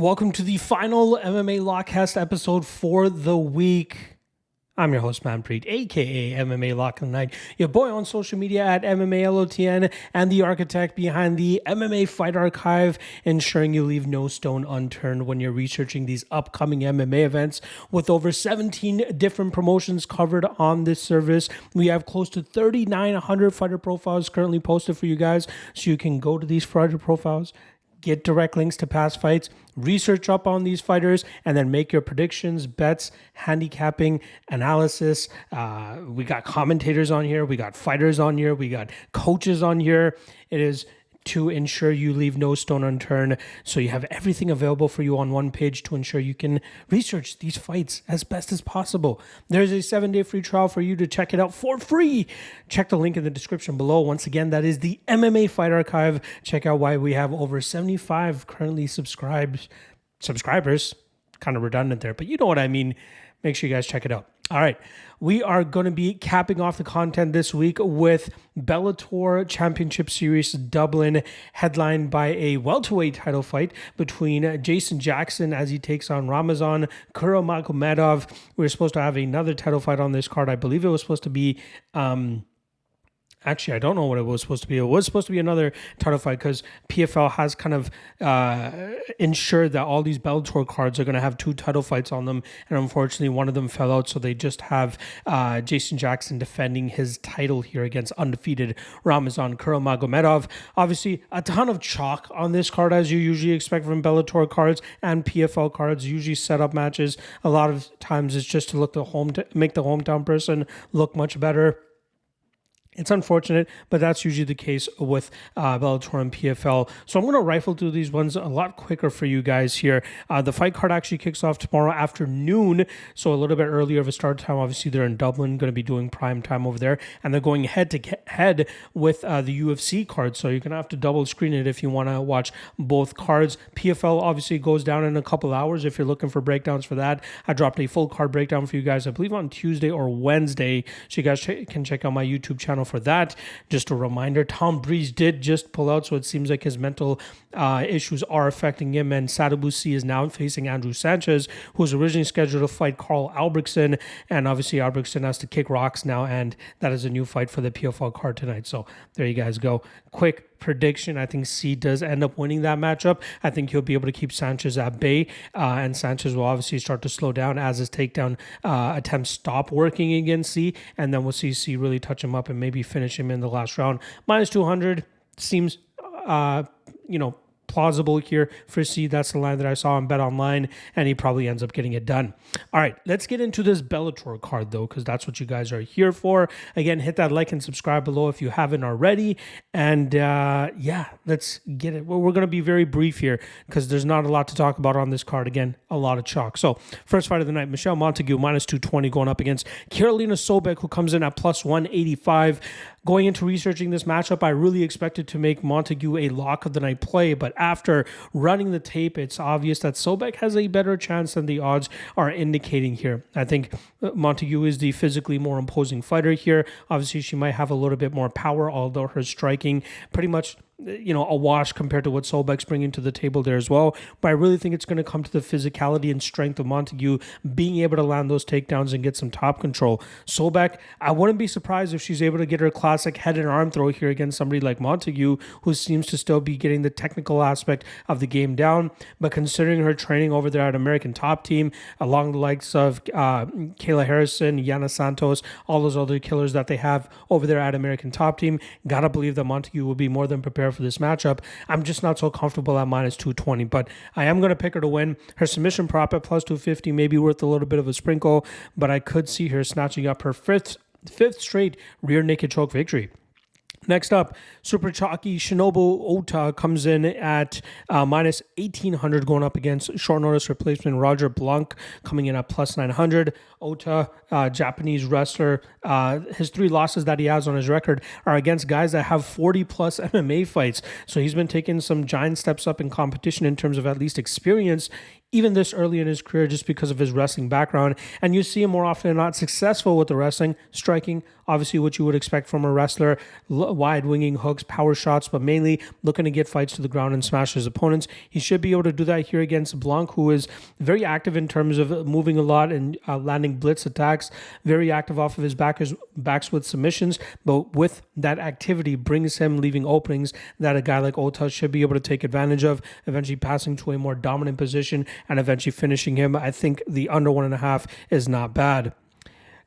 Welcome to the final MMA Lockcast episode for the week. I'm your host, Manpreet, aka MMA Lock of the Night, your boy on social media at MMALOTN, and the architect behind the MMA Fight Archive, ensuring you leave no stone unturned when you're researching these upcoming MMA events. With over 17 different promotions covered on this service, we have close to 3,900 fighter profiles currently posted for you guys, so you can go to these fighter profiles, get direct links to past fights, research up on these fighters, and then make your predictions, bets, handicapping, analysis. We got commentators on here. We got fighters on here. We got coaches on here. It is to ensure you leave no stone unturned. So you have everything available for you on one page to ensure you can research these fights as best as possible. There's a 7-day free trial for you to check it out for free. Check the link in the description below. Once again, that is the MMA Fight Archive. Check out why we have over 75 currently subscribers. Kind of redundant there, but you know what I mean. Make sure you guys check it out. All right, we are going to be capping off the content this week with Bellator Championship Series Dublin, headlined by a welterweight title fight between Jason Jackson as he takes on Ramazan Kuramagomedov. We were supposed to have another title fight on this card. I believe it was supposed to be... Actually, I don't know what it was supposed to be. It was supposed to be another title fight because PFL has kind of ensured that all these Bellator cards are going to have two title fights on them. And unfortunately, one of them fell out. So they just have Jason Jackson defending his title here against undefeated Ramazan Kuramagomedov. Obviously, a ton of chalk on this card, as you usually expect from Bellator cards and PFL cards. Usually set up matches. A lot of times it's just to make the hometown person look much better. It's unfortunate, but that's usually the case with Bellator and PFL. So I'm going to rifle through these ones a lot quicker for you guys here. The fight card actually kicks off tomorrow afternoon, so a little bit earlier of a start time. Obviously, they're in Dublin, going to be doing prime time over there, and they're going head-to-head with the UFC card, so you're going to have to double screen it if you want to watch both cards. PFL obviously goes down in a couple hours if you're looking for breakdowns for that. I dropped a full card breakdown for you guys, I believe on Tuesday or Wednesday, so you guys can check out my YouTube channel for that. Just a reminder, Tom Breeze did just pull out, so it seems like his mental issues are affecting him, and Sadabusi is now facing Andrew Sanchez, who was originally scheduled to fight Carl Albrechtsen, and obviously Albrechtsen has to kick rocks now, and that is a new fight for the PFL card tonight. So there you guys go. Quick prediction, I think C does end up winning that matchup. I think he'll be able to keep Sanchez at bay, and Sanchez will obviously start to slow down as his takedown attempts stop working against C, and then we'll see C really touch him up and maybe finish him in the last round. Minus 200 seems, plausible here for C. That's the line that I saw on Bet Online, and he probably ends up getting it done. All right, let's get into this Bellator card, though, because that's what you guys are here for. Again, hit that like and subscribe below if you haven't already. And let's get it. Well, we're going to be very brief here because there's not a lot to talk about on this card. Again, a lot of chalk. So, first fight of the night, Michelle Montague, minus 220, going up against Karolina Sobek, who comes in at plus 185. Going into researching this matchup, I really expected to make Montague a lock of the night play, but after running the tape, it's obvious that Sobek has a better chance than the odds are indicating here. I think Montague is the physically more imposing fighter here. Obviously, she might have a little bit more power, although her striking pretty much a wash compared to what Sobek's bringing to the table there as well. But I really think it's going to come to the physicality and strength of Montague being able to land those takedowns and get some top control. Sobek, I wouldn't be surprised if she's able to get her classic head and arm throw here against somebody like Montague, who seems to still be getting the technical aspect of the game down. But considering her training over there at American Top Team, along the likes of Kayla Harrison, Yana Santos, all those other killers that they have over there at American Top Team, gotta believe that Montague will be more than prepared for this matchup. I'm just not so comfortable at minus 220, but I am going to pick her to win. Her submission prop at plus 250 may be worth a little bit of a sprinkle, but I could see her snatching up her fifth straight rear naked choke victory. Next up, super chalky Shinobu Ota comes in at minus 1,800, going up against short notice replacement Roger Blanque, coming in at plus 900. Ota, Japanese wrestler, his 3 losses that he has on his record are against guys that have 40-plus MMA fights. So he's been taking some giant steps up in competition in terms of at least experience even this early in his career, just because of his wrestling background. And you see him more often than not successful with the wrestling, striking, obviously what you would expect from a wrestler, wide winging hooks, power shots, but mainly looking to get fights to the ground and smash his opponents. He should be able to do that here against Blanque, who is very active in terms of moving a lot and landing blitz attacks, very active off of his backs with submissions, but with that activity brings him leaving openings that a guy like Ota should be able to take advantage of, eventually passing to a more dominant position and eventually finishing him. I think the under 1.5 is not bad.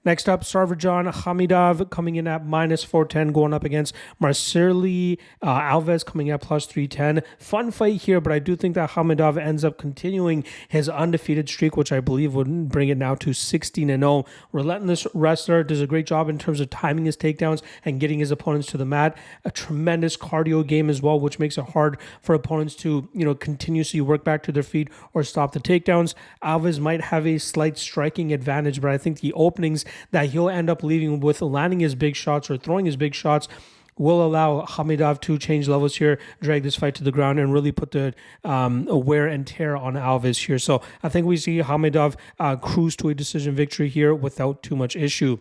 Next up, Sarvajan Khamidov coming in at minus 410, going up against Marceli Alves coming at plus 310. Fun fight here, but I do think that Khamidov ends up continuing his undefeated streak, which I believe would bring it now to 16-0. Relentless wrestler, does a great job in terms of timing his takedowns and getting his opponents to the mat. A tremendous cardio game as well, which makes it hard for opponents to, continuously work back to their feet or stop the takedowns. Alves might have a slight striking advantage, but I think the openings that he'll end up leaving with landing his big shots or throwing his big shots will allow Khamidov to change levels here, drag this fight to the ground, and really put the wear and tear on Alves here. So I think we see Khamidov cruise to a decision victory here without too much issue.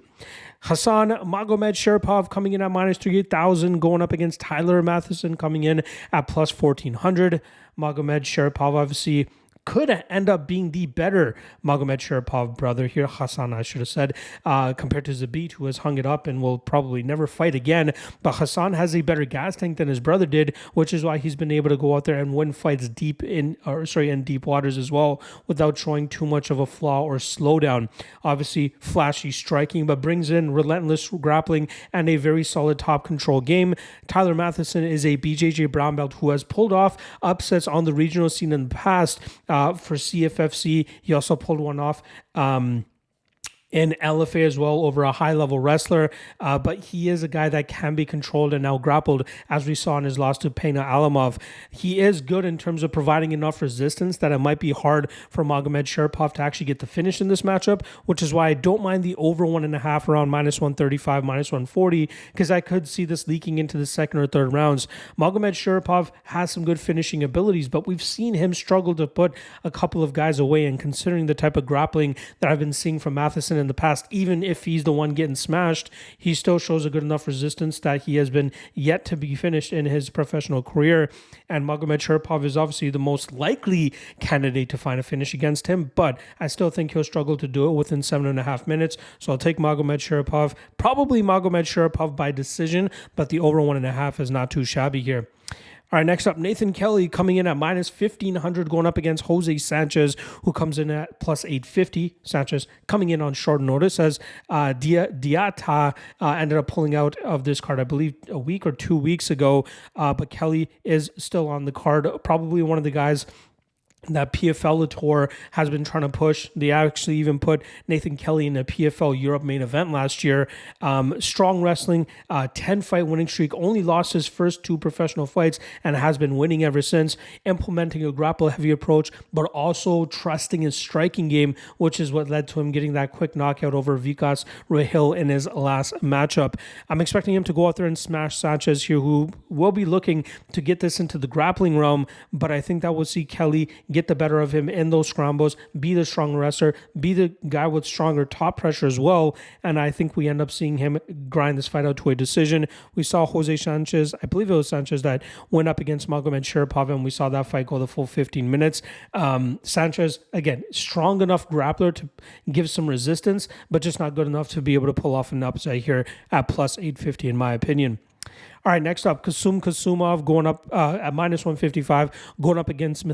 Hassan Magomedsharipov coming in at minus 3,000, going up against Tyler Mathison coming in at plus 1,400. Magomedsharipov obviously could end up being the better Magomedsharipov brother here, Hassan, I should have said, compared to Zabit, who has hung it up and will probably never fight again. But Hassan has a better gas tank than his brother did, which is why he's been able to go out there and win fights in deep waters as well, without showing too much of a flaw or slowdown. Obviously, flashy striking, but brings in relentless grappling and a very solid top control game. Tyler Mathison is a BJJ brown belt who has pulled off upsets on the regional scene in the past. For CFFC, he also pulled one off in LFA as well over a high-level wrestler, but he is a guy that can be controlled and out-grappled, as we saw in his loss to Pena Alamov. He is good in terms of providing enough resistance that it might be hard for Magomedsharipov to actually get the finish in this matchup, which is why I don't mind the over 1.5 around minus 135, minus 140, because I could see this leaking into the second or third rounds. Magomedsharipov has some good finishing abilities, but we've seen him struggle to put a couple of guys away, and considering the type of grappling that I've been seeing from Mathison in the past, even if he's the one getting smashed, he still shows a good enough resistance that he has been yet to be finished in his professional career. And Magomedsharipov is obviously the most likely candidate to find a finish against him, but I still think he'll struggle to do it within 7.5 minutes. So I'll take Magomedsharipov, probably Magomedsharipov by decision, but the over 1.5 is not too shabby here. All right, next up, Nathan Kelly coming in at minus 1,500, going up against Jose Sanchez, who comes in at plus 850. Sanchez coming in on short notice, as Diata ended up pulling out of this card, I believe, a week or 2 weeks ago. But Kelly is still on the card, probably one of the guys that Bellator has been trying to push. They actually even put Nathan Kelly in a PFL Europe main event last year. Strong wrestling, 10-fight winning streak, only lost his first 2 professional fights and has been winning ever since, implementing a grapple-heavy approach, but also trusting his striking game, which is what led to him getting that quick knockout over Vikas Rahil in his last matchup. I'm expecting him to go out there and smash Sanchez here, who will be looking to get this into the grappling realm, but I think that we'll see Kelly get the better of him in those scrambles, be the strong wrestler, be the guy with stronger top pressure as well, and I think we end up seeing him grind this fight out to a decision. We saw Jose Sanchez, I believe it was Sanchez, that went up against Magomedsharipov, and we saw that fight go the full 15 minutes. Sanchez, again, strong enough grappler to give some resistance, but just not good enough to be able to pull off an upset here at plus 850 in my opinion. All right, next up, Kasumov going up at minus 155, going up against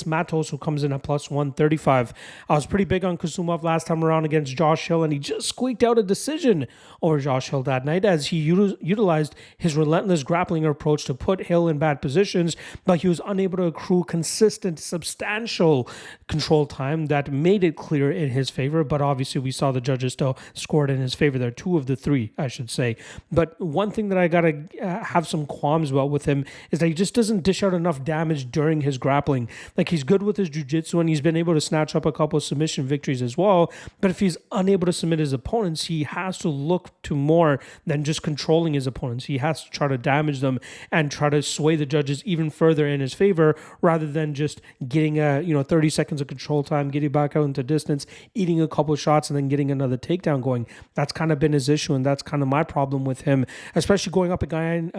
Mattos, who comes in at plus 135. I was pretty big on Kasumov last time around against Josh Hill, and he just squeaked out a decision over Josh Hill that night, as he utilized his relentless grappling approach to put Hill in bad positions, but he was unable to accrue consistent, substantial control time that made it clear in his favor. But obviously, we saw the judges still scored in his favor there, 2 of the 3, I should say. But one thing that I got to have some qualms about with him is that he just doesn't dish out enough damage during his grappling. Like, he's good with his jiu-jitsu, and he's been able to snatch up a couple of submission victories as well. But if he's unable to submit his opponents, he has to look to more than just controlling his opponents. He has to try to damage them and try to sway the judges even further in his favor, rather than just getting 30 seconds of control time, getting back out into distance, eating a couple shots, and then getting another takedown going. That's kind of been his issue, and that's kind of my problem with him, especially going up a guy,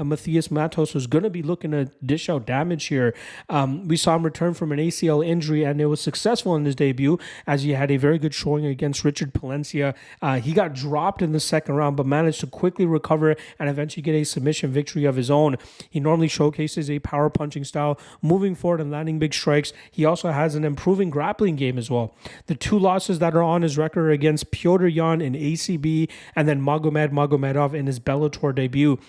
Mattos, who's going to be looking to dish out damage here. We saw him return from an ACL injury, and it was successful in his debut, as he had a very good showing against Richard Palencia. He got dropped in the second round, but managed to quickly recover and eventually get a submission victory of his own. He normally showcases a power punching style, moving forward and landing big strikes. He also has an improving grappling game as well. The two losses that are on his record are against Piotr Jan in ACB and then Magomedov in his Bellator debut.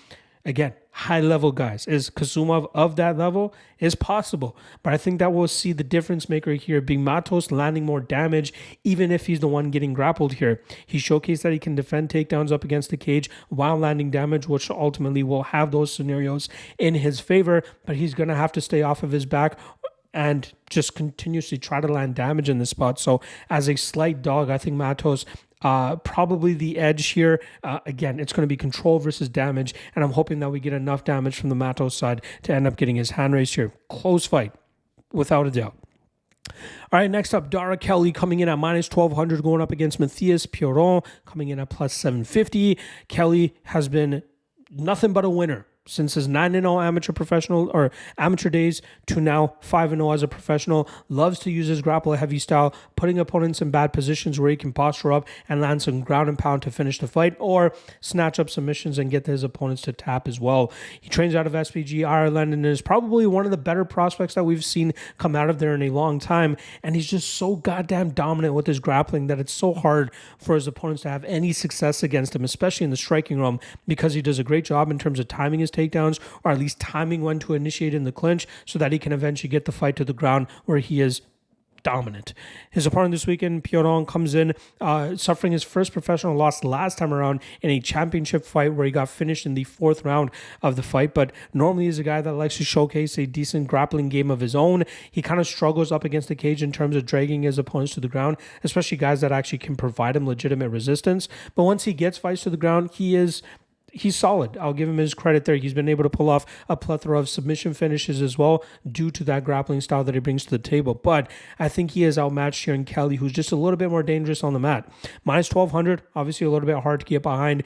Again, high-level guys. Is Kasumov of that level? Is possible. But I think that we'll see the difference maker here being Mattos landing more damage, even if he's the one getting grappled here. He showcased that he can defend takedowns up against the cage while landing damage, which ultimately will have those scenarios in his favor. But he's going to have to stay off of his back and just continuously try to land damage in this spot. So as a slight dog, I think Mattos probably the edge here. Again, it's going to be control versus damage, and I'm hoping that we get enough damage from the Mattos side to end up getting his hand raised here. Close fight, without a doubt. All right, next up, Dara Kelly coming in at minus 1,200, going up against Matthias Poiron, coming in at plus 750. Kelly has been nothing but a winner since his 9-0 amateur days to now 5-0 as a professional. Loves to use his grapple heavy style, putting opponents in bad positions where he can posture up and land some ground and pound to finish the fight, or snatch up submissions and get his opponents to tap as well. He trains out of SPG Ireland and is probably one of the better prospects that we've seen come out of there in a long time. And he's just so goddamn dominant with his grappling that it's so hard for his opponents to have any success against him, especially in the striking realm, because he does a great job in terms of timing his takedowns, or at least timing when to initiate in the clinch, so that he can eventually get the fight to the ground where he is dominant. His opponent this weekend, Poiron, comes in suffering his first professional loss last time around in a championship fight where he got finished in the 4th round of the fight, but normally is a guy that likes to showcase a decent grappling game of his own. He kind of struggles up against the cage in terms of dragging his opponents to the ground, especially guys that actually can provide him legitimate resistance. But once he gets fights to the ground, he's solid. I'll give him his credit there. He's been able to pull off a plethora of submission finishes as well due to that grappling style that he brings to the table. But I think he is outmatched here in Kelly, who's just a little bit more dangerous on the mat. Minus 1,200, obviously a little bit hard to get behind,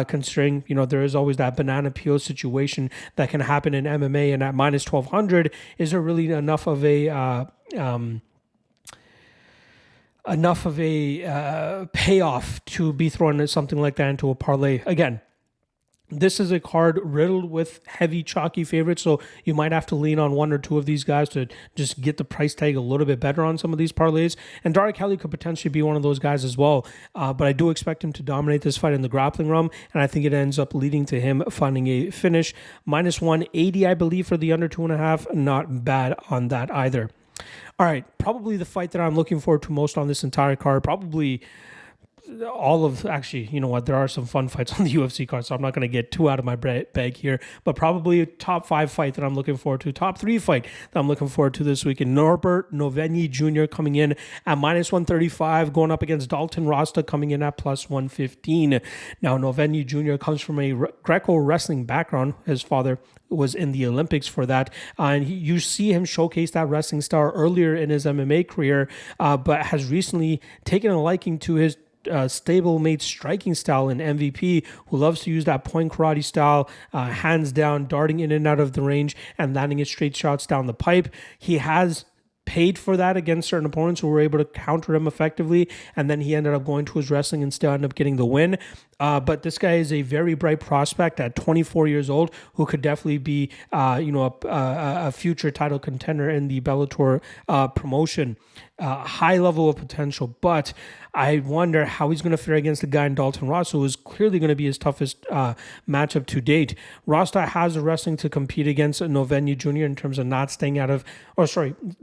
considering, there is always that banana peel situation that can happen in MMA. And at minus 1,200, is there really enough of a payoff to be throwing something like that into a parlay? Again, this is a card riddled with heavy, chalky favorites, so you might have to lean on one or two of these guys to just get the price tag a little bit better on some of these parlays. And Dara Kelly could potentially be one of those guys as well, but I do expect him to dominate this fight in the grappling realm, and I think it ends up leading to him finding a finish. Minus 180, I believe, for the under 2.5. Not bad on that either. All right, probably the fight that I'm looking forward to most on this entire card, probably actually, you know what, there are some fun fights on the UFC card, so I'm not going to get too out of my bag here, but probably a top 5 fight that I'm looking forward to, top 3 fight that I'm looking forward to this weekend. Novenyi Jr. coming in at minus 135, going up against Dalton Rosta, coming in at plus 115. Now, Novenyi Jr. comes from a Greco wrestling background. His father was in the Olympics for that, and you see him showcase that wrestling style earlier in his MMA career, but has recently taken a liking to his stablemate striking style in MVP, who loves to use that point karate style, hands down, darting in and out of the range and landing his straight shots down the pipe. He has paid for that against certain opponents who were able to counter him effectively, and then he ended up going to his wrestling and still ended up getting the win. But this guy is a very bright prospect at 24 years old who could definitely be a future title contender in the Bellator promotion. High level of potential, but I wonder how he's going to fare against the guy in Dalton Rosta, who is clearly going to be his toughest matchup to date. Rosta has the wrestling to compete against Novenyi Jr. in terms of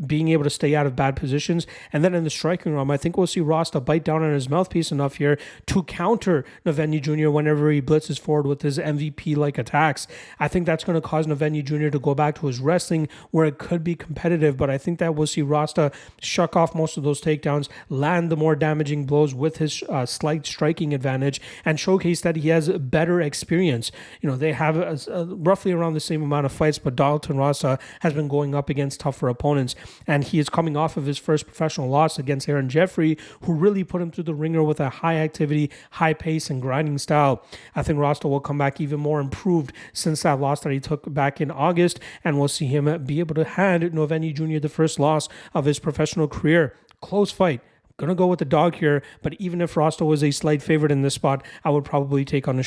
being able to stay out of bad positions. And then in the striking realm, I think we'll see Rosta bite down on his mouthpiece enough here to counter Novenyi Novenyi Jr. whenever he blitzes forward with his MVP-like attacks. I think that's going to cause Novenyi Jr. to go back to his wrestling where it could be competitive, but I think that we'll see Rosta shuck off most of those takedowns, land the more damaging blows with his slight striking advantage, and showcase that he has better experience. They have roughly around the same amount of fights, but Dalton Rosta has been going up against tougher opponents, and he is coming off of his first professional loss against Aaron Jeffrey, who really put him through the ringer with a high activity, high pace, and grinding style. I think Rosta will come back even more improved since that loss that he took back in August, and we'll see him be able to hand Novenyi Jr. the first loss of his professional career. Close fight. Gonna go with the dog here, but even if Rosta was a slight favorite in this spot, I would probably take a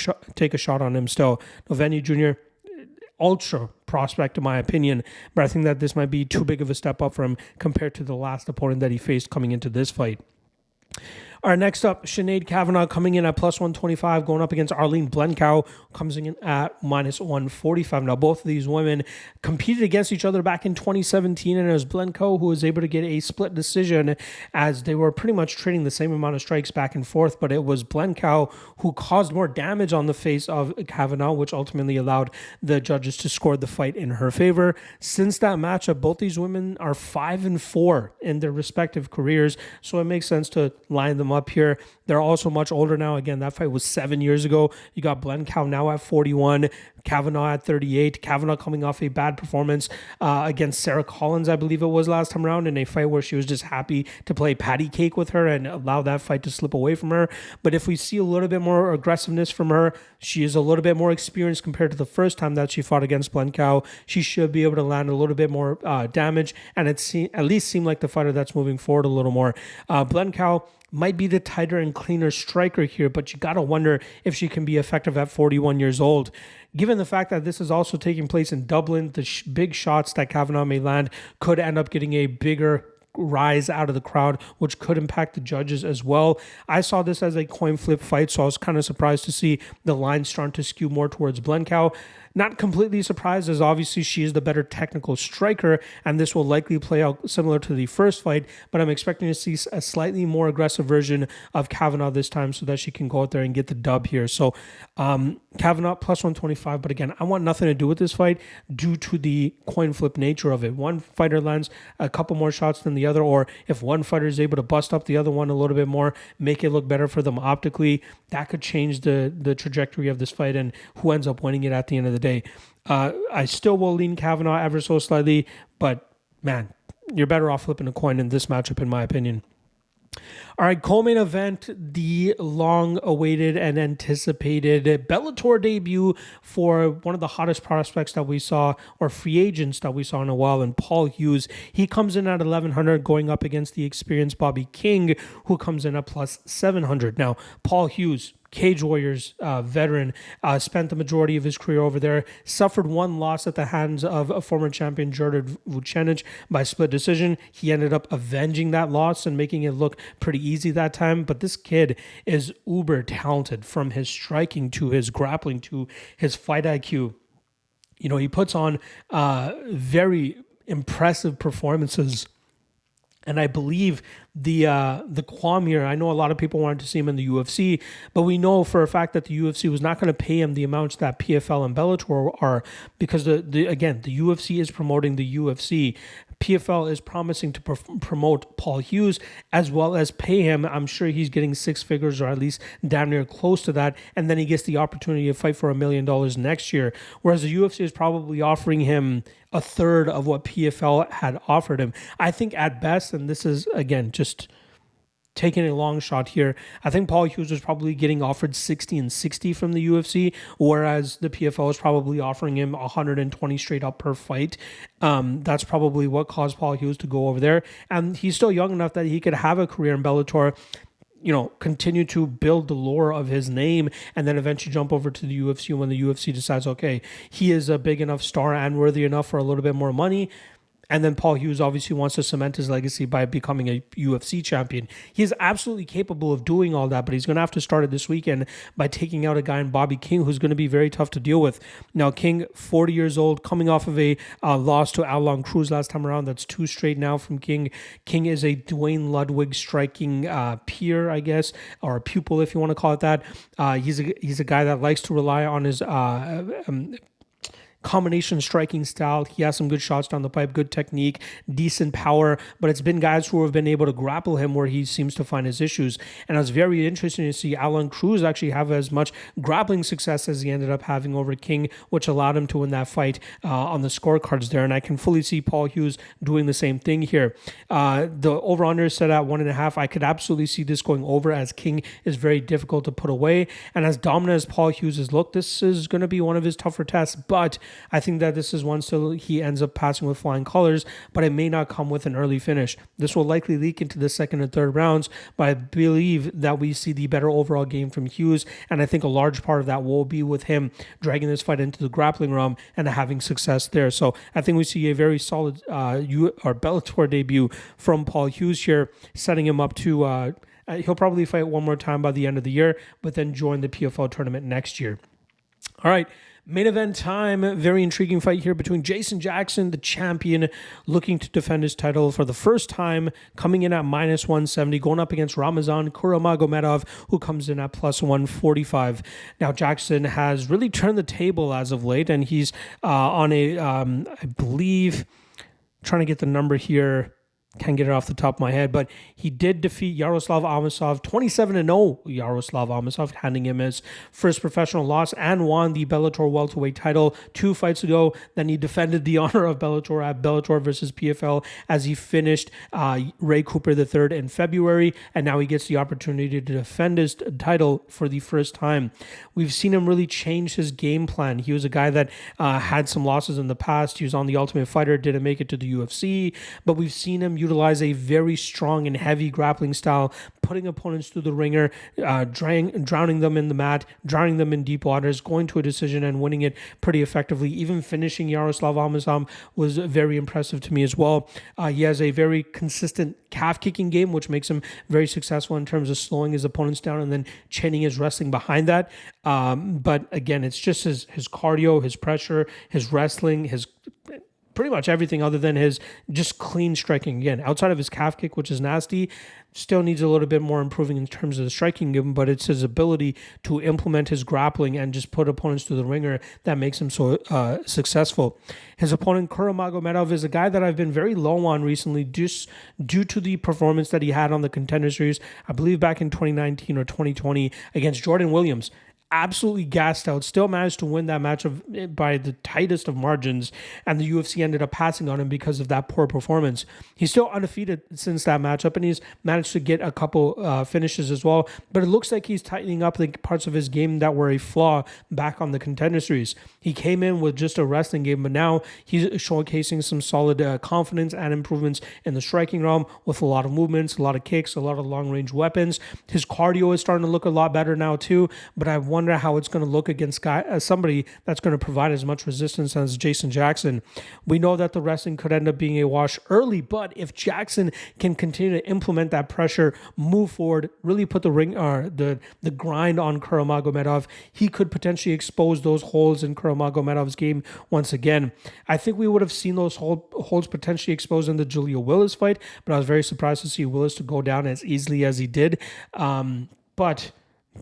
shot on him still. Novenyi Jr., ultra prospect in my opinion, but I think that this might be too big of a step up for him compared to the last opponent that he faced coming into this fight. All right, next up, Sinead Kavanagh coming in at plus 125, going up against Arlene Blencowe, comes in at minus 145. Now, both of these women competed against each other back in 2017, and it was Blencowe who was able to get a split decision as they were pretty much trading the same amount of strikes back and forth, but it was Blencowe who caused more damage on the face of Kavanagh, which ultimately allowed the judges to score the fight in her favor. Since that matchup, both these women are 5-4 in their respective careers, so it makes sense to line them up here. They're also much older now. Again, that fight was 7 years ago. You got Blencowe now at 41, Kavanagh at 38. Kavanagh coming off a bad performance against Sarah Collins, I believe it was last time around, in a fight where she was just happy to play patty cake with her and allow that fight to slip away from her. But if we see a little bit more aggressiveness from her, she is a little bit more experienced compared to the first time that she fought against Blencowe. She should be able to land a little bit more damage, and at least seem like the fighter that's moving forward a little more. Blencowe might be the tighter and cleaner striker here, but you got to wonder if she can be effective at 41 years old. Given the fact that this is also taking place in Dublin, the big shots that Kavanagh may land could end up getting a bigger rise out of the crowd, which could impact the judges as well. I saw this as a coin flip fight, so I was kind of surprised to see the line starting to skew more towards Blencowe. Not completely surprised, as obviously she is the better technical striker, and this will likely play out similar to the first fight, but I'm expecting to see a slightly more aggressive version of Kavanagh this time so that she can go out there and get the dub here. So Kavanagh plus 125, but again, I want nothing to do with this fight due to the coin flip nature of it. One fighter lands a couple more shots than the other, or if one fighter is able to bust up the other one a little bit more, make it look better for them optically, that could change the trajectory of this fight and who ends up winning it at the end of the day. I still will lean Kavanagh ever so slightly, but man, you're better off flipping a coin in this matchup, in my opinion. All right, co-main event, the long-awaited and anticipated Bellator debut for one of the hottest prospects that we saw, or free agents that we saw in a while, and Paul Hughes. He comes in at 1,100, going up against the experienced Bobby King, who comes in at plus 700. Now, Paul Hughes, Cage Warriors veteran, spent the majority of his career over there, suffered one loss at the hands of a former champion Jordan Vucenic by split decision. He ended up avenging that loss and making it look pretty easy that time, but this kid is uber talented, from his striking to his grappling to his fight IQ. He puts on very impressive performances. And I believe the qualm here, I know a lot of people wanted to see him in the UFC, but we know for a fact that the UFC was not going to pay him the amounts that PFL and Bellator are, because the UFC is promoting the UFC. PFL is promising to promote Paul Hughes as well as pay him. I'm sure he's getting six figures, or at least damn near close to that, and then he gets the opportunity to fight for $1 million next year, whereas the UFC is probably offering him a third of what PFL had offered him. I think at best, and this is again just taking a long shot here, I think Paul Hughes was probably getting offered 60 and 60 from the UFC, whereas the PFL is probably offering him 120 straight up per fight. That's probably what caused Paul Hughes to go over there, and he's still young enough that he could have a career in Bellator, continue to build the lore of his name, and then eventually jump over to the UFC when the UFC decides, okay, he is a big enough star and worthy enough for a little bit more money. And then Paul Hughes obviously wants to cement his legacy by becoming a UFC champion. He is absolutely capable of doing all that, but he's going to have to start it this weekend by taking out a guy in Bobby King who's going to be very tough to deal with. Now, King, 40 years old, coming off of a loss to Alon Cruz last time around. That's 2 straight now from King. King is a Dwayne Ludwig striking peer, I guess, or a pupil if you want to call it that. He's a guy that likes to rely on his combination striking style. He has some good shots down the pipe, good technique, decent power, but it's been guys who have been able to grapple him where he seems to find his issues. And it was very interesting to see Alon Cruz actually have as much grappling success as he ended up having over King, which allowed him to win that fight on the scorecards there. And I can fully see Paul Hughes doing the same thing here. The over-under is set at 1.5. I could absolutely see this going over, as King is very difficult to put away. And as dominant as Paul Hughes is, look, this is going to be one of his tougher tests, but I think that this is one still he ends up passing with flying colors, but it may not come with an early finish. This will likely leak into the second and third rounds, but I believe that we see the better overall game from Hughes, and I think a large part of that will be with him dragging this fight into the grappling realm and having success there. So I think we see a very solid Bellator debut from Paul Hughes here, setting him up to he'll probably fight one more time by the end of the year, but then join the PFL tournament next year. All right. Main event time. Very intriguing fight here between Jason Jackson, the champion, looking to defend his title for the first time, coming in at -170, going up against Ramazan Kuramagomedov, who comes in at +145. Now, Jackson has really turned the table as of late, and he's on a, I believe, trying to get the number here. Can't get it off the top of my head, but he did defeat Yaroslav Amosov, 27-0 Yaroslav Amosov, handing him his first professional loss, and won the Bellator welterweight title 2 fights ago. Then he defended the honor of Bellator at Bellator versus PFL as he finished Ray Cooper III in February, and now he gets the opportunity to defend his title for the first time. We've seen him really change his game plan. He was a guy that had some losses in the past. He was on The Ultimate Fighter, didn't make it to the UFC, but we've seen him utilize a very strong and heavy grappling style, putting opponents through the ringer, drowning them in the mat, drowning them in deep waters, going to a decision and winning it pretty effectively. Even finishing Yaroslav Amosov was very impressive to me as well. He has a very consistent calf kicking game, which makes him very successful in terms of slowing his opponents down and then chaining his wrestling behind that. But again, it's just his cardio, his pressure, his wrestling, his pretty much everything other than his just clean striking. Again, outside of his calf kick, which is nasty, still needs a little bit more improving in terms of the striking game, but it's his ability to implement his grappling and just put opponents through the ringer that makes him so successful. His opponent, Kuramagomedov, is a guy that I've been very low on recently just due to the performance that he had on the Contender Series, I believe back in 2019 or 2020 against Jordan Williams. Absolutely gassed out, still managed to win that match by the tightest of margins, and the UFC ended up passing on him because of that poor performance. He's still undefeated since that matchup, and he's managed to get a couple finishes as well, but it looks like he's tightening up the parts of his game that were a flaw back on the Contender Series. He came in with just a wrestling game, but now he's showcasing some solid confidence and improvements in the striking realm with a lot of movements, a lot of kicks, a lot of long-range weapons. His cardio is starting to look a lot better now too, but I wonder how it's going to look against somebody that's going to provide as much resistance as Jason Jackson. We know that the wrestling could end up being a wash early, but if Jackson can continue to implement that pressure, move forward, really put the grind on Kuramagomedov, he could potentially expose those holes in Kuramagomedov's game once again. I think we would have seen those holes potentially exposed in the Julia Willis fight, but I was very surprised to see Willis to go down as easily as he did. But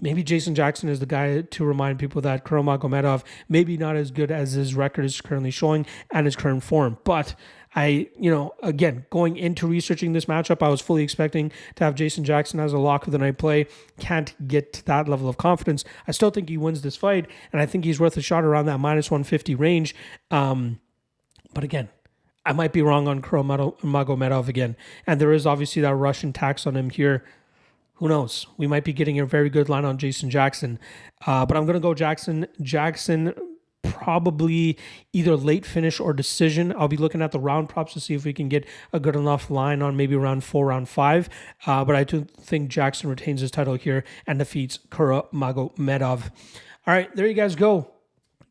maybe Jason Jackson is the guy to remind people that Kuramagomedov maybe not as good as his record is currently showing and his current form. But again, going into researching this matchup, I was fully expecting to have Jason Jackson as a lock of the night play. Can't get to that level of confidence. I still think he wins this fight, and I think he's worth a shot around that -150 range. But again, I might be wrong on Kuramagomedov again. And there is obviously that Russian tax on him here. Who knows? We might be getting a very good line on Jason Jackson. But I'm going to go Jackson. Jackson, probably either late finish or decision. I'll be looking at the round props to see if we can get a good enough line on maybe round 4, round 5. But I do think Jackson retains his title here and defeats Kuramagomedov. All right, there you guys go.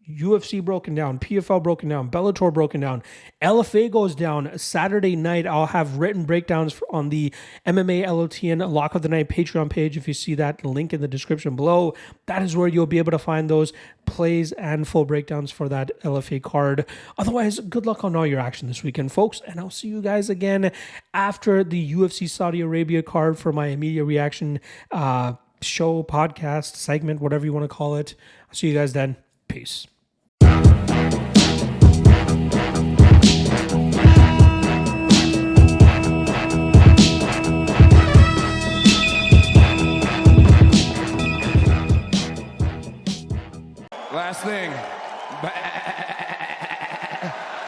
UFC broken down, PFL broken down, Bellator broken down, LFA goes down Saturday night. I'll have written breakdowns on the MMALOTN Lock of the Night Patreon page. If you see that link in the description below, that is where you'll be able to find those plays and full breakdowns for that LFA card. Otherwise, good luck on all your action this weekend, folks, and I'll see you guys again after the UFC Saudi Arabia card for my immediate reaction show, podcast, segment, whatever you want to call it. I'll see you guys then. Peace.